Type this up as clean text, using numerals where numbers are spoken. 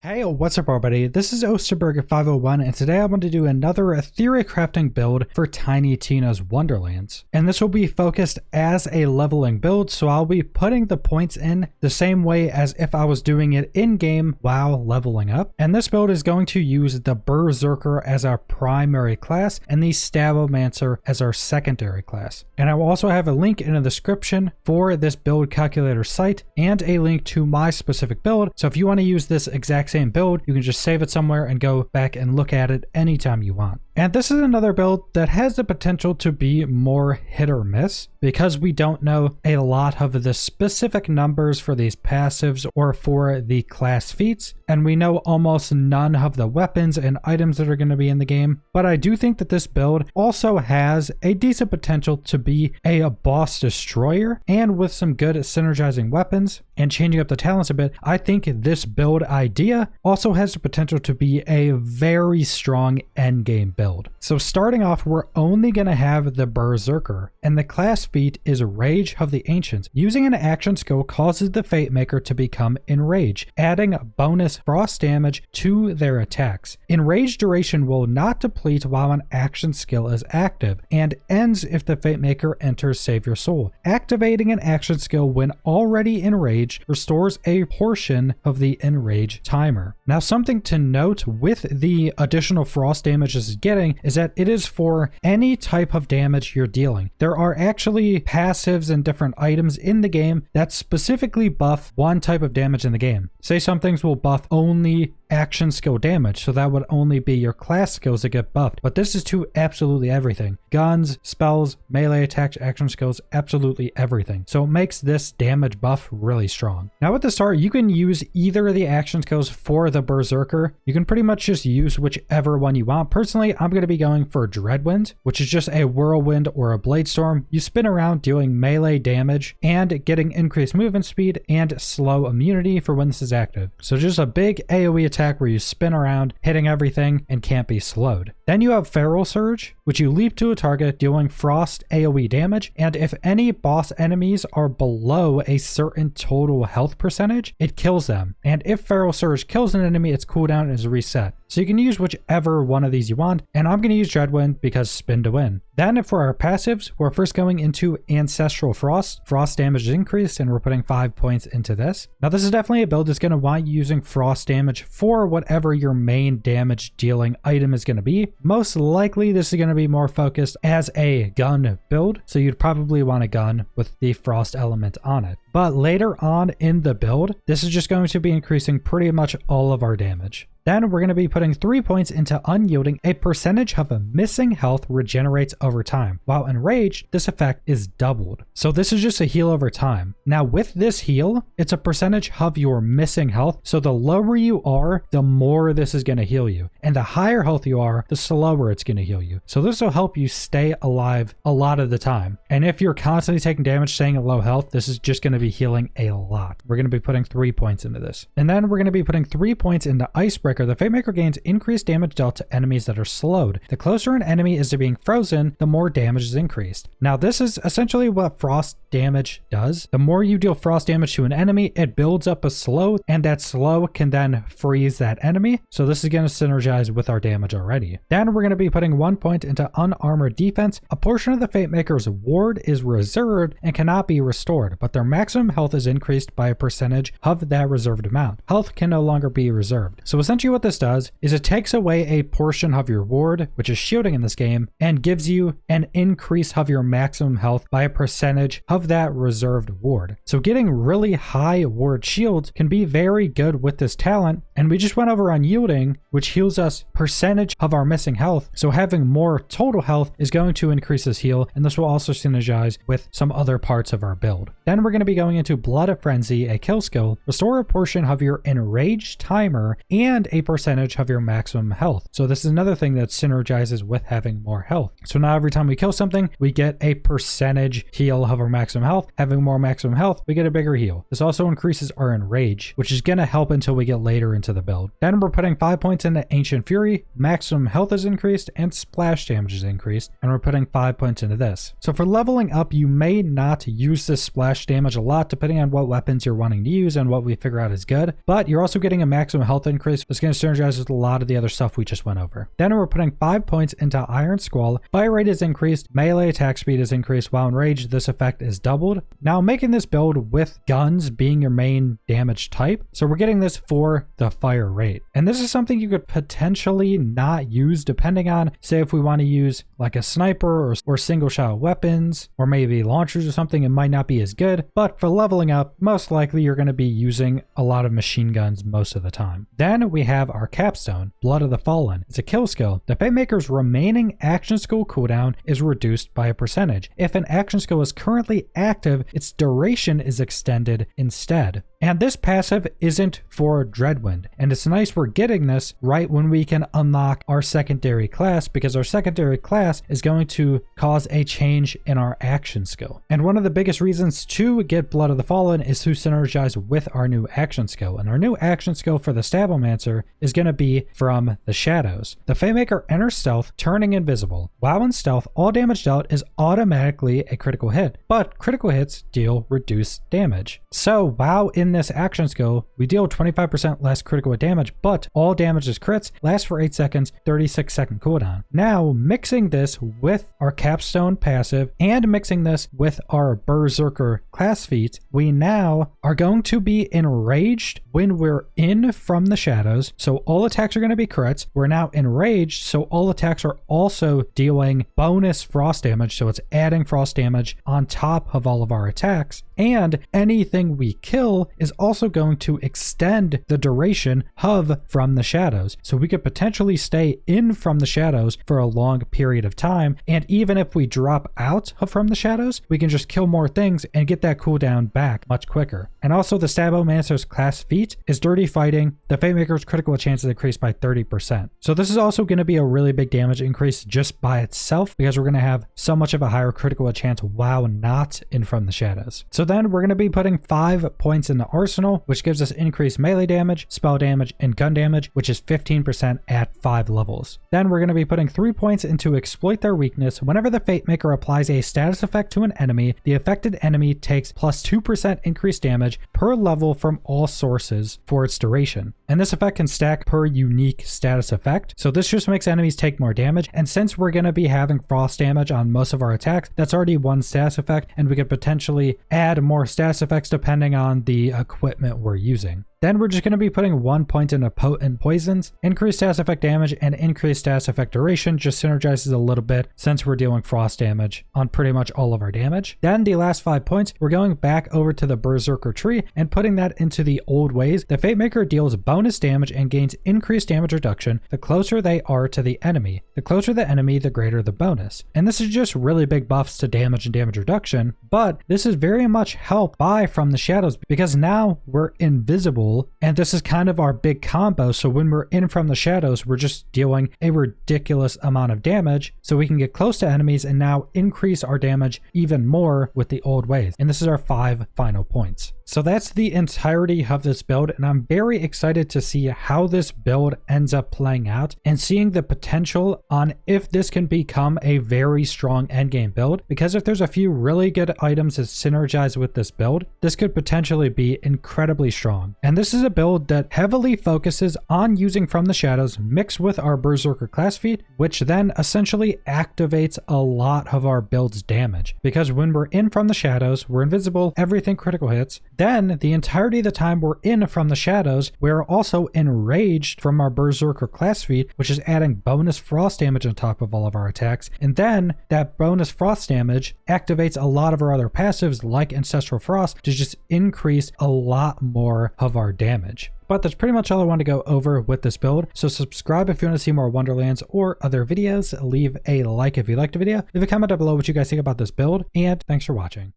Hey, what's up everybody? This is Stabbomancer501 and today I want to do another theory crafting build for Tiny Tina's Wonderlands. And this will be focused as a leveling build, so I'll be putting the points in the same way as if I was doing it in-game while leveling up. And this build is going to use the Brr-Zerker as our primary class and the Stabbomancer as our secondary class. And I will also have a link in the description for this build calculator site and a link to my specific build. So if you want to use this exact same build, you can just save it somewhere and go back and look at it anytime you want. And this is another build that has the potential to be more hit or miss because we don't know a lot of the specific numbers for these passives or for the class feats, and we know almost none of the weapons and items that are going to be in the game. But I do think that this build also has a decent potential to be a boss destroyer, and with some good synergizing weapons and changing up the talents a bit, I think this build idea also has the potential to be a very strong endgame build. So starting off, we're only going to have the Brr-Zerker, and the class feat is Rage of the Ancients. Using an action skill causes the Fate Maker to become enraged, adding bonus frost damage to their attacks. Enraged duration will not deplete while an action skill is active, and ends if the Fate Maker enters Save Your Soul. Activating an action skill when already enraged restores a portion of the enrage timer. Now, something to note with the additional frost damage this is getting is that it is for any type of damage you're dealing. There are actually passives and different items in the game that specifically buff one type of damage in the game. Say some things will buff only action skill damage, so that would only be your class skills that get buffed, but this is to absolutely everything. Guns, spells, melee attacks, action skills, absolutely everything. So it makes this damage buff really strong. Now at the start, you can use either of the action skills for the Brr-Zerker. You can pretty much just use whichever one you want. Personally, I'm going to be going for Dreadwind, which is just a whirlwind or a blade storm. You spin around doing melee damage and getting increased movement speed and slow immunity for when this is active. So just a big AoE attack where you spin around, hitting everything and can't be slowed. Then you have Feral Surge, which you leap to a target dealing frost AoE damage, and if any boss enemies are below a certain total health percentage, it kills them. And if Feral Surge kills an enemy, its cooldown is reset. So you can use whichever one of these you want, and I'm going to use Dreadwind because spin to win. Then for our passives, we're first going into Ancestral Frost. Frost damage is increased, and we're putting 5 points into this. Now this is definitely a build that's going to want you using frost damage for whatever your main damage dealing item is going to be. Most likely this is going to be more focused as a gun build, so you'd probably want a gun with the frost element on it. But later on in the build, this is just going to be increasing pretty much all of our damage. Then we're going to be putting 3 points into Unyielding. A percentage of a missing health regenerates over time. While enraged, this effect is doubled. So this is just a heal over time. Now with this heal, it's a percentage of your missing health. So the lower you are, the more this is going to heal you. And the higher health you are, the slower it's going to heal you. So this will help you stay alive a lot of the time. And if you're constantly taking damage staying at low health, this is just going to be healing a lot. We're going to be putting 3 points into this. And then we're going to be putting 3 points into Icebreaker. The Fate Maker gains increased damage dealt to enemies that are slowed. The closer an enemy is to being frozen, the more damage is increased. Now this is essentially what frost damage does. The more you deal frost damage to an enemy, it builds up a slow, and that slow can then freeze that enemy. So this is going to synergize with our damage already. Then we're going to be putting 1 point into Unarmored Defense. A portion of the Fate Maker's ward is reserved and cannot be restored, but their maximum health is increased by a percentage of that reserved amount. Health can no longer be reserved. So essentially what this does is it takes away a portion of your ward, which is shielding in this game, and gives you an increase of your maximum health by a percentage of that reserved ward. So getting really high ward shields can be very good with this talent, and we just went over Unyielding, which heals us percentage of our missing health. So having more total health is going to increase this heal, and this will also synergize with some other parts of our build. Then we're going to be going into Blood of Frenzy, a kill skill. Restore a portion of your enraged timer and a percentage of your maximum health. So this is another thing that synergizes with having more health. So now every time we kill something, we get a percentage heal of our maximum health. Having more maximum health, we get a bigger heal. This also increases our enrage, which is going to help until we get later into the build. Then we're putting 5 points into Ancient Fury. Maximum health is increased and splash damage is increased, and we're putting 5 points into this. So for leveling up, you may not use this splash damage a lot depending on what weapons you're wanting to use and what we figure out is good, but you're also getting a maximum health increase that's going to synergize with a lot of the other stuff we just went over. Then we're putting 5 points into Iron Squall. Fire rate is increased, melee attack speed is increased, while enraged this effect is doubled. Now making this build with guns being your main damage type, so we're getting this for the fire rate. And this is something you could potentially not use depending on, say if we want to use like a sniper or single shot weapons, or maybe launchers or something, it might not be as good, but for leveling up, most likely you're going to be using a lot of machine guns most of the time. Then we have our capstone, Blood of the Fallen. It's a kill skill. The Fatemaker's remaining action skill cooldown is reduced by a percentage. If an action skill is currently active, its duration is extended instead. And this passive isn't for Dreadwind, and it's nice we're getting this right when we can unlock our secondary class, because our secondary class is going to cause a change in our action skill. And one of the biggest reasons to get Blood of the Fallen is to synergize with our new action skill, and our new action skill for the Stabbomancer is going to be from the shadows. The Fatemaker enters stealth, turning invisible. While in stealth, all damage dealt is automatically a critical hit, but critical hits deal reduced damage. So while in this action skill, we deal 25% less critical damage, but all damage is crits, lasts for 8 seconds, 36-second cooldown. Now, mixing this with our capstone passive and mixing this with our Brr-Zerker class feat, we now are going to be enraged when we're in from the shadows. So all attacks are going to be crits. We're now enraged, so all attacks are also dealing bonus frost damage. So it's adding frost damage on top of all of our attacks. And anything we kill is also going to extend the duration of From the Shadows. So we could potentially stay in From the Shadows for a long period of time. And even if we drop out of From the Shadows, we can just kill more things and get that cooldown back much quicker. And also the Stabbomancer's class feat is Dirty Fighting. The Fatemaker's critical chance is increased by 30%. So this is also going to be a really big damage increase just by itself, because we're going to have so much of a higher critical chance while not in From the Shadows. So then we're going to be putting 5 points in the arsenal, which gives us increased melee damage, spell damage, and gun damage, which is 15% at 5 levels. Then we're going to be putting 3 points into exploit their weakness. Whenever the Fatemaker applies a status effect to an enemy, the affected enemy takes plus 2% increased damage per level from all sources for its duration. And this effect can stack per unique status effect. So this just makes enemies take more damage. And since we're going to be having frost damage on most of our attacks, that's already one status effect, and we could potentially add more status effects depending on the equipment we're using. Then we're just going to be putting 1 point into potent poisons. Increased status effect damage and increased status effect duration just synergizes a little bit since we're dealing frost damage on pretty much all of our damage. Then the last 5 points, we're going back over to the Brr-Zerker tree and putting that into the old ways. The Fatemaker deals bonus damage and gains increased damage reduction the closer they are to the enemy. The closer the enemy, the greater the bonus. And this is just really big buffs to damage and damage reduction, but this is very much helped by From the Shadows, because now we're invisible. And this is kind of our big combo. So when we're in From the Shadows, we're just dealing a ridiculous amount of damage. So we can get close to enemies and now increase our damage even more with the old ways. And this is our 5 final points. So that's the entirety of this build, and I'm very excited to see how this build ends up playing out and seeing the potential on if this can become a very strong endgame build, because if there's a few really good items that synergize with this build, this could potentially be incredibly strong. And this is a build that heavily focuses on using From the Shadows mixed with our Brr-Zerker class feat, which then essentially activates a lot of our build's damage, because when we're in From the Shadows, we're invisible, everything critical hits. Then, the entirety of the time we're in From the Shadows, we're also enraged from our Brr-Zerker class feat, which is adding bonus frost damage on top of all of our attacks. And then, that bonus frost damage activates a lot of our other passives like Ancestral Frost to just increase a lot more of our damage. But that's pretty much all I want to go over with this build. So subscribe if you want to see more Wonderlands or other videos. Leave a like if you liked the video. Leave a comment down below what you guys think about this build. And thanks for watching.